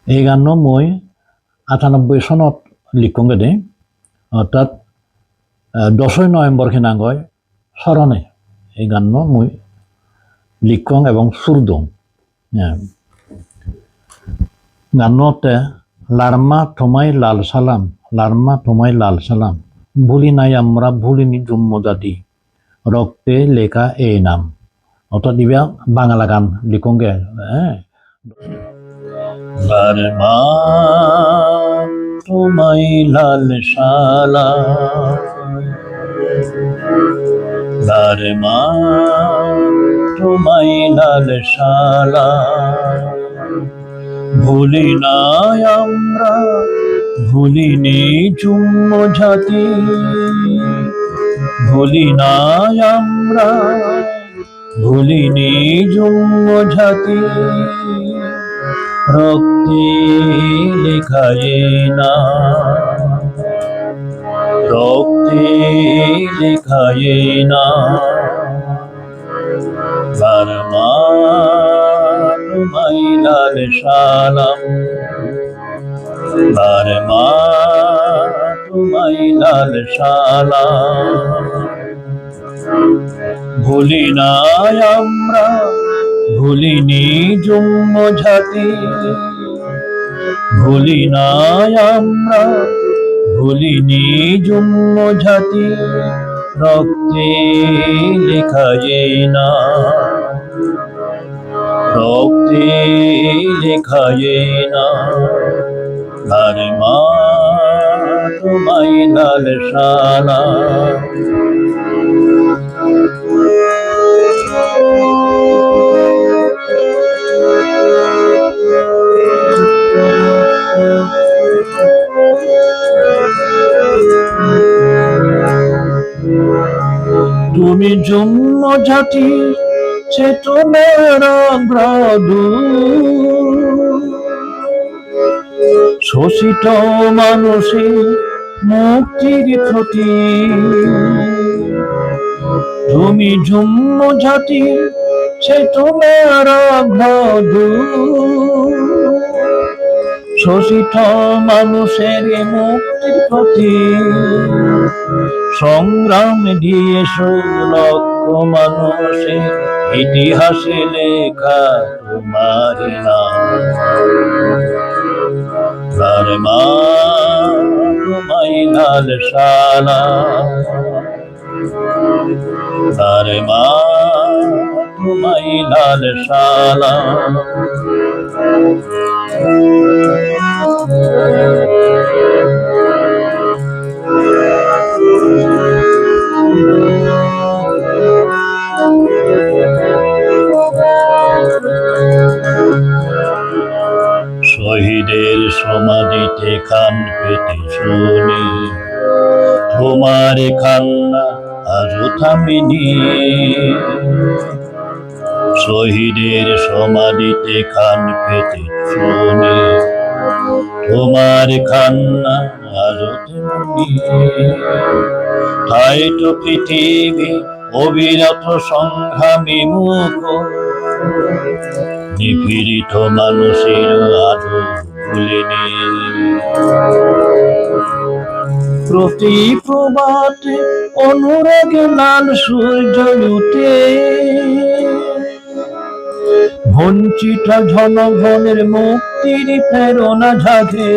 এই গান মই 98 চনত লিখোগে দে অর্থাৎ 10 নভেম্বর খিনাঙ্গয় স্মরণে এই গান মই লিখং এবং সুর দং গানতে লারমা থমাই লাল সালাম ভুলি নাই আমরা ভুলিনি জন্ম জাতি রক্তে লেখা এই নাম অর্থাৎ দিবা বাংলা গান লিখোগে লারমা তোমায় লাল সালাম লারমা তোমায় লাল সালাম ভুলি নাই আমরা ভুলিনি জন্ম জাতি ভুলি নাই আমরা ভুলিনি জন্ম জাতি রক্তে লেখায় না রক্তে লেখায় না লারমা তোমায় লাল সালাম লারমা তোমায় লাল সালাম ভুলি নাই আমরা ভুলিনি জন্ম জাতি ভুলি নাই আমরা ভুলিনি জন্ম জাতি রক্তে লেখায় না রক্তে লেখায় না লারমা তোমায় লাল সালাম তুমি জন্ম জাতি চেতনার অগ্রদূত শোষিত মানুষের মুক্তির প্রতীক তুমি জন্ম জাতি চেতনার অগ্রদূত শোষিত মানুষের মুক্তির প্রতীক সংগ্রাম দিয়েছ লক্ষ মানুষের ইতিহাসে লেখা তোমার নাম লারমা তোমায় লাল সালাম লারমা তোমায় লাল সালাম শহীদের সমাধিতে কান পেতে শুনি তোমার কান্না আজও থামেনি শহীদের সমাধিতে কান পেতে শুনি তোমার কান্না আজও থামেনি তাই তো পৃথিবী অবিরত সংগ্রামী মুখ নিপীড়িত মানুষের আজও ভুলেনি প্রতি প্রভাতে অনুরাগে লাল সূর্য উঠে বঞ্চিত জনগণের মুক্তির প্রেরণা জাগে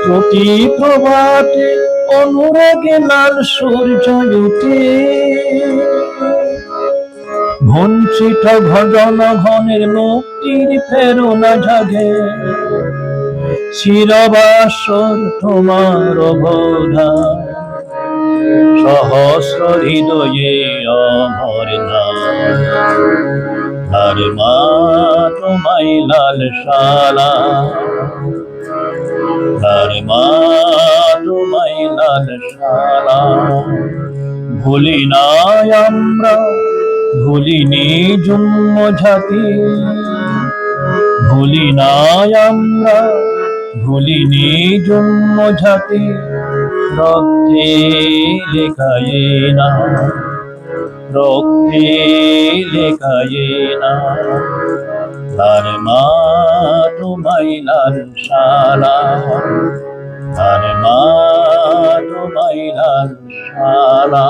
প্রতি প্রভাতে অনুরাগে লাল সূর্য উঠে বঞ্চিত জনগণের মুক্তির প্রেরণা জাগে চিরবাসর তোমার অবদান সহস্র হৃদয়ে অমর নাম লারমা তোমায় লাল সালাম লারমা তোমায় লাল সালাম ভুলি নাই আমরা ভুলিনি জন্ম জাতি ভুলি নাই আমরা ভুলিনি জন্ম জাতি রক্তে লেখায়ে না, রক্তে লেখায়ে না, তার মা তোমায় লাল সালা, তার মা তোমায় লাল সালা।